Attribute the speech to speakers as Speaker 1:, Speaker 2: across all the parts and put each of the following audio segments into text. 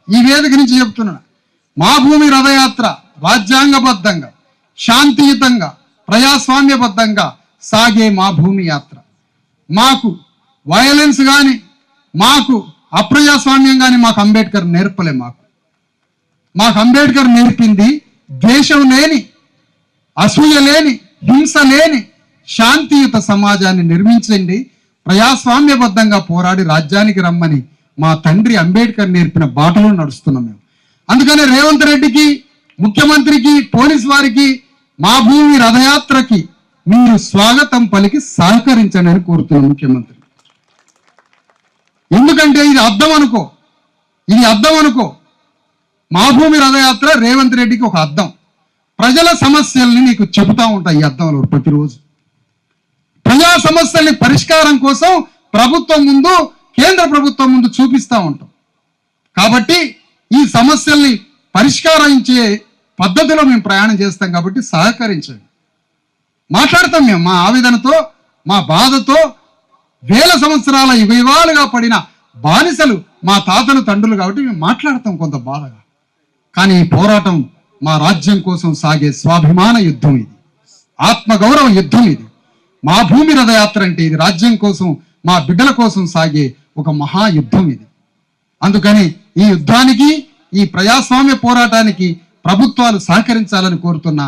Speaker 1: ఈ వేదిక నుంచి చెప్తున్నా, మా భూమి రథయాత్ర రాజ్యాంగబద్ధంగా, శాంతియుతంగా, ప్రజాస్వామ్యబద్ధంగా సాగే మా భూమి యాత్ర. మాకు వయలెన్స్ కానీ, మాకు అప్రజాస్వామ్యం కానీ మాకు అంబేద్కర్ నేర్పలే. మాకు అంబేద్కర్ నేర్పింది ద్వేషం లేని, అసూయ లేని, హింస లేని శాంతియుత సమాజాన్ని నిర్మించండి, ప్రజాస్వామ్యబద్ధంగా పోరాడి రాజ్యానికి రమ్మని మా తండ్రి అంబేద్కర్ నేర్పిన బాటలో నడుస్తున్నాం మేము. అందుకనే రేవంత్ రెడ్డికి, ముఖ్యమంత్రికి, పోలీస్ వారికి మా భూమి రథయాత్రకి మీరు స్వాగతం పలికి సహకరించండి అని కోరుతున్నాం ముఖ్యమంత్రి. ఎందుకంటే ఇది అర్థం అనుకో, మా భూమి రథయాత్ర రేవంత్ రెడ్డికి ఒక అర్థం. ప్రజల సమస్యల్ని నీకు చెబుతా ఉంటాయి ఈ అర్థంలో ప్రతిరోజు. ప్రజా సమస్యల్ని పరిష్కారం కోసం ప్రభుత్వం ముందు, కేంద్ర ప్రభుత్వం ముందు చూపిస్తూ ఉంటాం. కాబట్టి ఈ సమస్యల్ని పరిష్కరించే పద్ధతిలో మేము ప్రయాణం చేస్తాం. కాబట్టి సహకరించండి. మాట్లాడతాం మేము మా ఆవేదనతో, మా బాధతో. వేల సంవత్సరాల యుగాలుగా పడిన బానిసలు మా తాతలు, తండ్రులు కాబట్టి మేము మాట్లాడతాం కొంత బాధగా. కానీ ఈ పోరాటం మా రాజ్యం కోసం సాగే స్వాభిమాన యుద్ధం, ఇది ఆత్మగౌరవ యుద్ధం. ఇది మా భూమి రథయాత్ర అంటే ఇది రాజ్యం కోసం, మా బిడ్డల కోసం సాగే ఒక మహాయుద్ధం ఇది. అందుకని ఈ యుద్ధానికి, ఈ ప్రజాస్వామ్య పోరాటానికి ప్రభుత్వాలు సహకరించాలని కోరుతున్నా.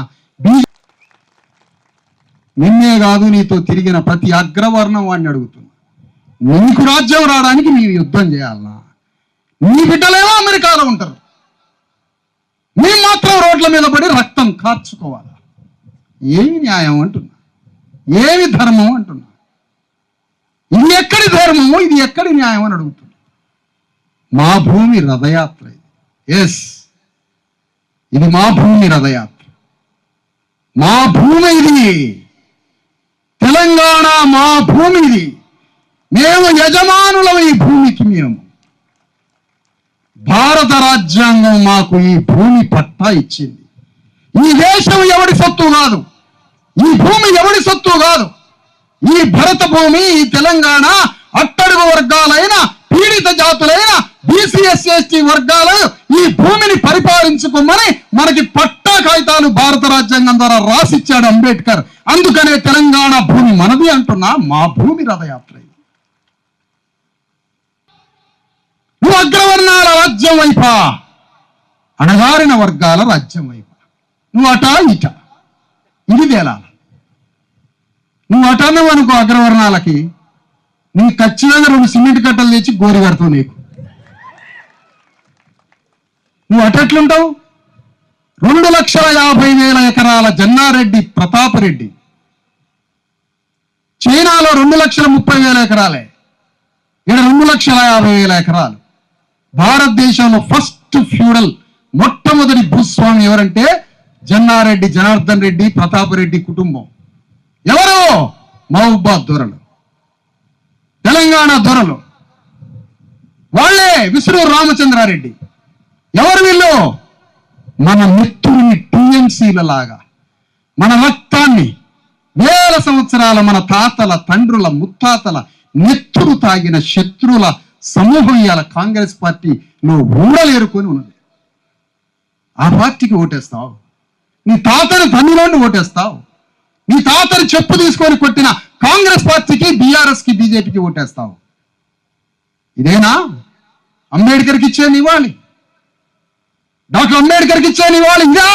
Speaker 1: నిన్నే కాదు, నీతో తిరిగిన ప్రతి అగ్రవర్ణం వాడిని అడుగుతున్నా, నీకు రాజ్యం రావడానికి నీవు యుద్ధం చేయాలనా? నీ బిడ్డలేమో అమెరికాలో ఉంటారు, మేము మాత్రం రోడ్ల మీద పడి రక్తం కార్చుకోవాలా? ఏమి న్యాయం అంటున్నా, ఏమి ధర్మం అంటున్నా? ఇది ఎక్కడి ధర్మము, ఇది ఎక్కడి న్యాయం అని అడుగుతున్నా. మా భూమి రథయాత్ర ఇది. ఎస్, ఇది మా భూమి రథయాత్ర. మా భూమి ఇది, తెలంగాణ మా భూమి ఇది. మేము యజమానులం ఈ భూమికి. మేము భారత రాజ్యాంగం మాకు ఈ భూమి పట్టా ఇచ్చింది. ఈ దేశం ఎవడి సొత్తు కాదు, ఈ భూమి ఎవడి సొత్తు కాదు. ఈ భరత భూమి, ఈ తెలంగాణ అట్టడుగు వర్గాలైన, పీడిత జాతులైన బీసీ ఎస్సీ ఎస్టీ వర్గాలు ఈ భూమిని పరిపాలించుకోమని మనకి పట్టా కాగితాలు భారత రాజ్యాంగం ద్వారా రాసిచ్చాడు అంబేద్కర్. అందుకనే తెలంగాణ భూమి మనది అంటున్నా. మా భూమి రథయాత్ర. నువ్వు అగ్రవర్ణాల రాజ్యం వైపా, అణగారిన వర్గాల రాజ్యం వైపా. నువ్వు అటా ఇట, ఇది తేలాల. నువ్వు అటన్నావు అనుకో అగ్రవర్ణాలకి, నీ ఖచ్చితంగా 2 సిమెంట్ కట్టలు తెచ్చి గోరి కడతావు. నువ్వు అటెట్లుంటావు? 2,50,000 ఎకరాల జన్నారెడ్డి ప్రతాపరెడ్డి, చైనాలో 2,30,000 ఎకరాలే, ఇక్కడ 2,50,000 ఎకరాలు. భారతదేశంలో ఫస్ట్ ఫ్యూడల్, మొట్టమొదటి భూస్వామి ఎవరంటే జన్నారెడ్డి, జనార్దన్ రెడ్డి, ప్రతాపరెడ్డి కుటుంబం. ఎవరు? మహబూబాద్ దొరలు, తెలంగాణ దొరలు. వాళ్ళే విసురూరు రామచంద్రారెడ్డి. ఎవరు వీళ్ళు? మన నెత్తుని టీఎంసీల లాగా మన రక్తాన్ని వేల సంవత్సరాల మన తాతల, తండ్రుల, ముత్తాతల నెత్తురు తాగిన శత్రువుల సమూహం ఇవాళ కాంగ్రెస్ పార్టీలో ఊడలేరుకొని ఉన్నది. ఆ పార్టీకి ఓటేస్తావు? నీ తాతని తమిళోని ఓటేస్తావు? నీ తాతని చెప్పు తీసుకొని కొట్టిన కాంగ్రెస్ పార్టీకి, బీఆర్ఎస్కి, బీజేపీకి ఓటేస్తావు? ఇదేనా అంబేద్కర్కి ఇచ్చే నివాళి? డాక్టర్ అంబేద్కర్కి ఇచ్చే నివాళి ఇదా?